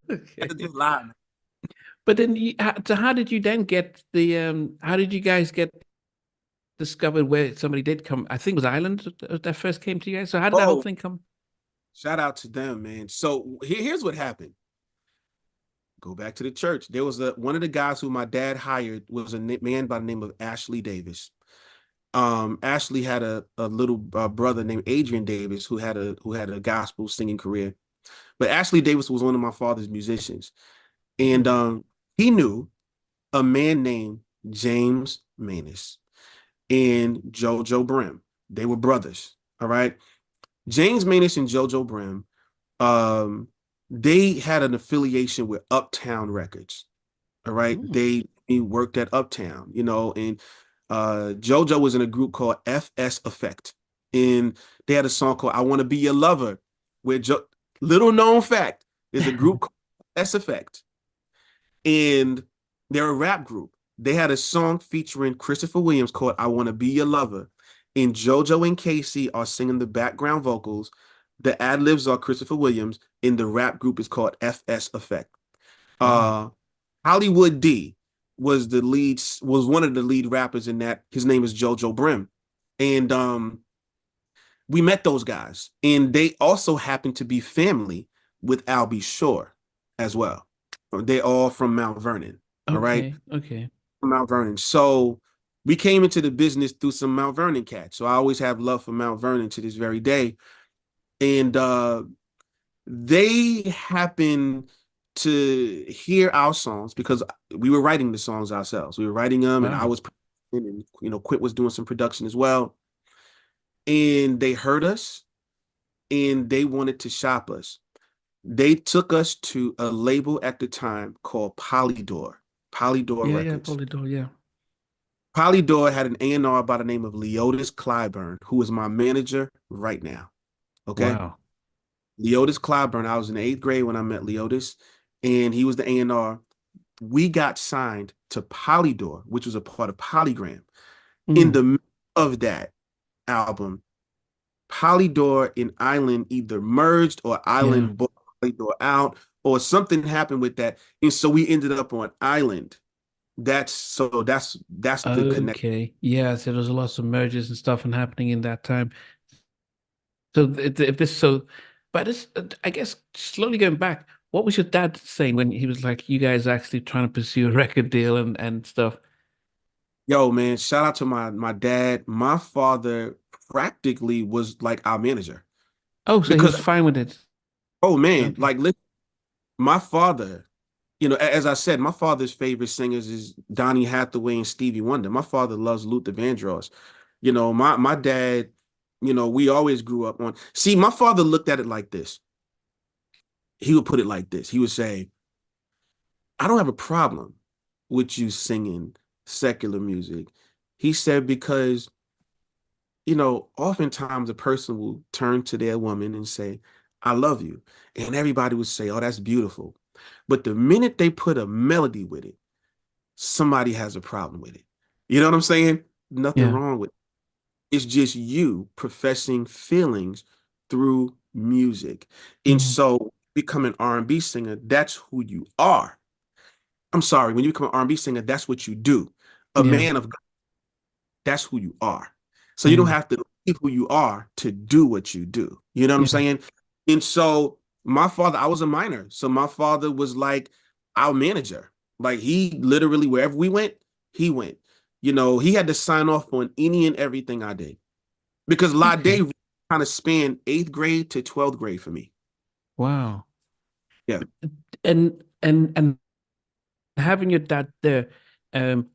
Had to Okay. just lie, man. But then, so how did you then get the how did you guys get discovered where somebody did come? I think it was Ireland that first came to you guys. So how did that whole Oh, thing come? shout out to them, man. So here's what happened. Go back to the church. There was one of the guys who my dad hired was a man by the name of Ashley Davis. Ashley had a little brother named Adrian Davis who had a gospel singing career. But Ashley Davis was one of my father's musicians, and Mm. he knew a man named James Maness and JoJo Brim. They were brothers. All right. James Maness and JoJo Brim, um, they had an affiliation with Uptown Records. All right. Mm. He worked at Uptown, and JoJo was in a group called FS Effect. And they had a song called I Want to Be Your Lover, where little known fact, there's a group called S Effect. And they're a rap group. They had a song featuring Christopher Williams called I Want to Be Your Lover. And JoJo and Casey are singing the background vocals. The ad libs are Christopher Williams, and the rap group is called FS Effect. Wow. Uh, Hollywood D was one of the lead rappers in that. His name is JoJo Brim. And we met those guys. And they also happen to be family with Albie Shore as well. They all from Mount Vernon. All right. Okay. Okay. From Mount Vernon. So we came into the business through some Mount Vernon cats. So I always have love for Mount Vernon to this very day. And they happen to hear our songs because we were writing the songs ourselves. We were writing them, and I Wow. was, and Quint was doing some production as well. And they heard us, and they wanted to shop us. They took us to a label at the time called Polydor Yeah. Yeah. Records. Polydor. Yeah. Polydor had an A&R by the name of Leotis Clyburn, who is my manager right now. Okay. Wow. Leotis Clyburn, I was in the eighth grade when I met Leotis, and he was the A&R. We got signed to Polydor, which was a part of Polygram. In Mm. the middle of that album, Polydor and Island either merged or Yeah. Island bought Polydor out, or something happened with that. And so we ended up on Island. That's the connect. Okay. Yeah. So there's a lot of mergers and stuff and happening in that time. So if this so, but this I guess slowly going back, what was your dad saying when he was like, you guys actually trying to pursue a record deal and stuff? Yo, man, shout out to my dad. My father practically was like our manager Oh, so he because was fine with it. oh man, Okay. like my father, as I said, my father's favorite singers is Donny Hathaway and Stevie Wonder. My father loves Luther Vandross. My dad, we always grew up on. See, my father looked at it like this. He would put it like this. He would say, "I don't have a problem with you singing secular music." He said because oftentimes a person will turn to their woman and say, "I love you," and everybody would say, "Oh, that's beautiful." But the minute they put a melody with it, somebody has a problem with it. You know what I'm saying? Nothing Yeah. wrong with it. It's just you professing feelings through music. And Mm. so become an R&B singer, that's who you are. I'm sorry, when you become an R&B singer, that's what you do. A Yeah. man of God, that's who you are. So you don't Mm. have to leave who you are to do what you do. You know what I'm Yeah. saying? And so my father, I was a minor. So my father was like our manager. Like he literally, wherever we went, he went. He had to sign off on any and everything I did because Okay. Ladae kind of spanned eighth grade to 12th grade for me. Wow. Yeah. And having your dad there,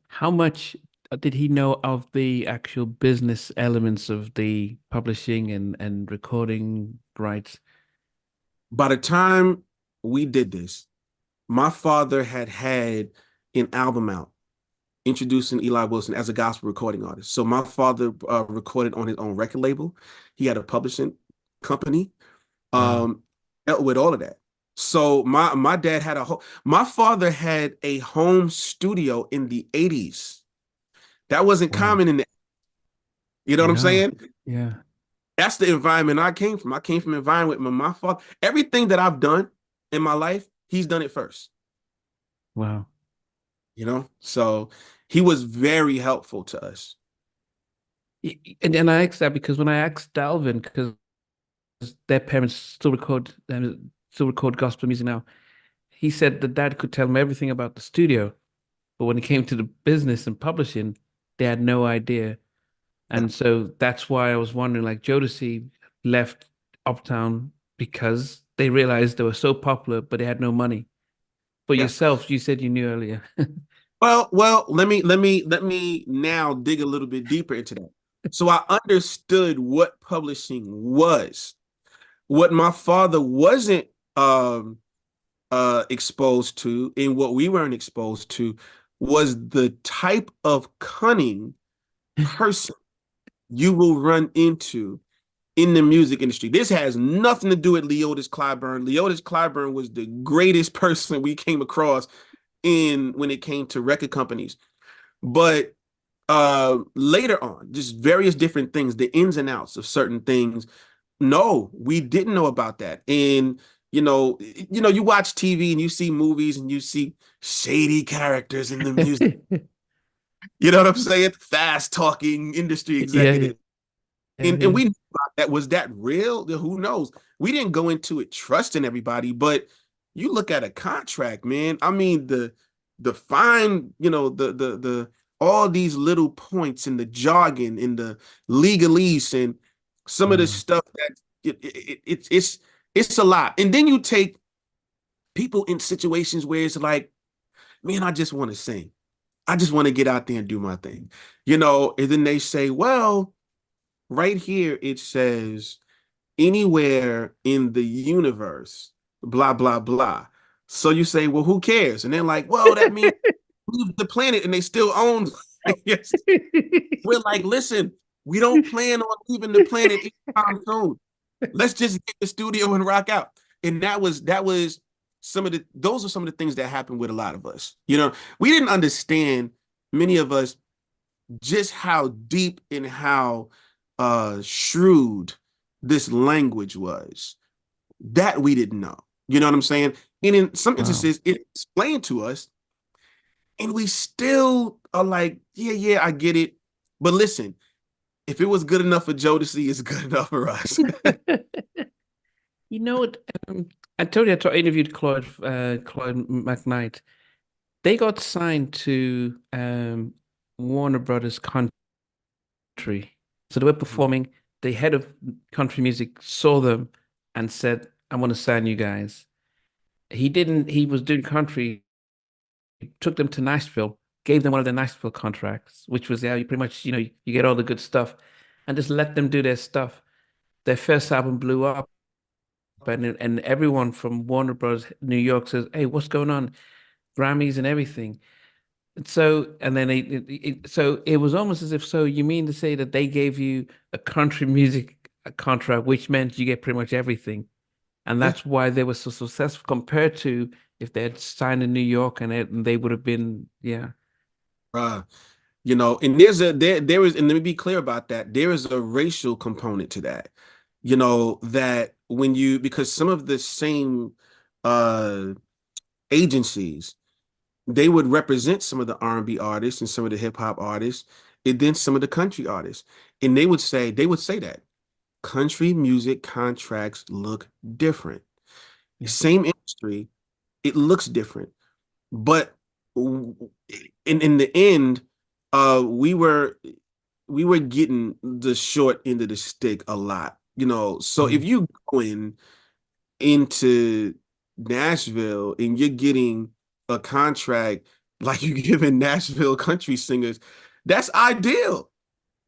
how much did he know of the actual business elements of the publishing and recording rights? By the time we did this, my father had an album out introducing Eli Wilson as a gospel recording artist. So my father recorded on his own record label. He had a publishing company Wow. um, dealt with all of that. So my dad had my father had a home studio in the 80s. That wasn't Wow. common in the, you know what I'm No. saying? Yeah. That's the environment I came from. I came from an environment where my father, everything that I've done in my life, he's done it first, Wow. you know? So he was very helpful to us. And I asked that because when I asked Dalvin, because their parents still record gospel music now, he said that dad could tell him everything about the studio, but when it came to the business and publishing, they had no idea. Yeah. And so that's why I was wondering, like Jodeci left Uptown because they realized they were so popular, but they had no money. For Yeah. yourself, you said you knew earlier. Well, let me now dig a little bit deeper into that. So I understood what publishing was. What my father wasn't exposed to and what we weren't exposed to was the type of cunning person you will run into in the music industry. This has nothing to do with Leotis Clyburn. Leotis Clyburn was the greatest person we came across in when it came to record companies. But later on, just various different things, the ins and outs of certain things. No, we didn't know about that. And you watch TV and you see movies and you see shady characters in the music. You know what I'm saying? Fast talking industry Yeah, yeah, executive. And yeah. we knew about that. Was that real? Who knows? We didn't go into it trusting everybody, but you look at a contract, man. I mean, the fine, the all these little points in the jargon, in the legalese, and some of the Wow. stuff that it's a lot. And then you take people in situations where it's like, man, I just want to sing. I just want to get out there and do my thing, and then they say, well, right here it says anywhere in the universe, blah, blah, blah. So you say, well, who cares? And they're like, well, that means leave the planet and they still own. Yes. We're like, listen, we don't plan on leaving the planet anytime soon. Let's just get the studio and rock out. And that was those are some of the things that happened with a lot of us. We didn't understand, many of us, just how deep and how shrewd this language was. That we didn't know. You know what I'm saying? And in some Wow. instances, it explained to us, and we still are like, yeah, yeah, I get it. But listen, if it was good enough for Jodeci, it's good enough for us. You know what? I told you I interviewed Clyde McKnight. They got signed to Warner Brothers Country. So they were performing. The head of country music saw them and said, I want to sign you guys. He didn't, he was doing country, he took them to Nashville, gave them one of the Nashville contracts, which was, yeah, you pretty much, you get all the good stuff and just let them do their stuff. Their first album blew up, and everyone from Warner Bros. New York says, "Hey, what's going on? Grammys and everything." And then so it was almost as if, so you mean to say that they gave you a country music contract, which meant you get pretty much everything, and Yeah. that's why they were so successful compared to if they had signed in New York and they would have been, yeah, Uh, and there is, and let me be clear about that. There is a racial component to that. That because some of the same uh agencies, they would represent some of the R&B artists and some of the hip hop artists, and then some of the country artists. And they would say that country music contracts look different. yeah, Same industry, it looks different. But in the end, we were getting the short end of the stick a lot. So if mm. you go into Nashville and you're getting a contract like you giving Nashville country singers, that's ideal.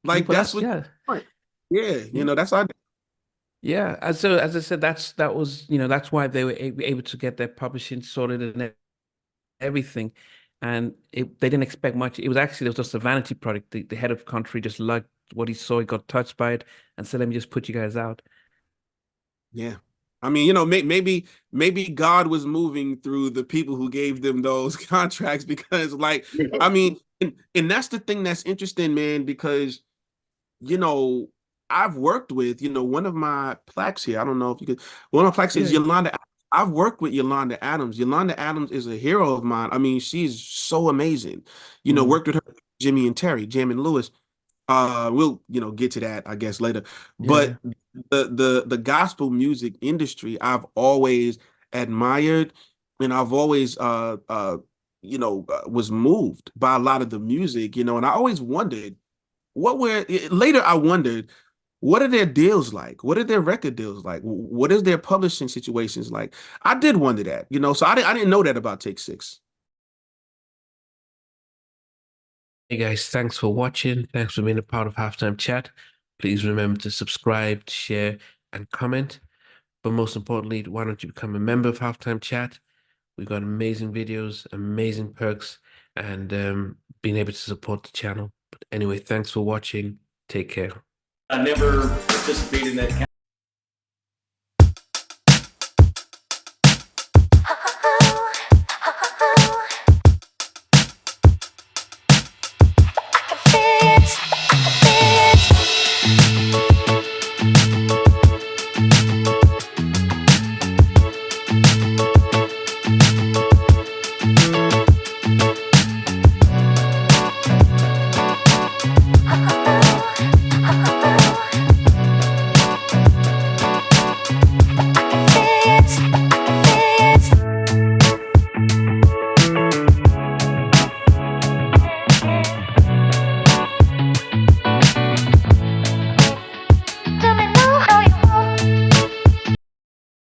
Like Well, that's that's what yeah, you want. Yeah, yeah. that's ideal. Yeah, and so as I said, that was that's why they were able to get their publishing sorted and everything, and they didn't expect much. It was just a vanity product. The head of country just liked what he saw, he got touched by it, and said, "Let me just put you guys out." Yeah. I mean, maybe God was moving through the people who gave them those contracts because, like, I mean, and that's the thing that's interesting, man, because, you know, I've worked with, one of my plaques here. I don't know if you could, one of my plaques is Yeah, Yolanda Adams. I've worked with Yolanda Adams. Yolanda Adams is a hero of mine. I mean, she's so amazing. You know, Mm, worked with her, Jimmy and Terry, Jam and Lewis. We'll, get to that, I guess, later. yeah, yeah, But the gospel music industry, I've always admired, and I've always was moved by a lot of the music, and I always wondered later I wondered, what are their deals like? What are their record deals like? What is their publishing situations like? I did wonder that, so I didn't know that about Take Six. hey guys, thanks for watching. Thanks for being a part of Halftime Chat. Please remember to subscribe, share, and comment. But most importantly, why don't you become a member of Halftime Chat? We've got amazing videos, amazing perks, and being able to support the channel. But anyway, thanks for watching. Take care. I never participated in that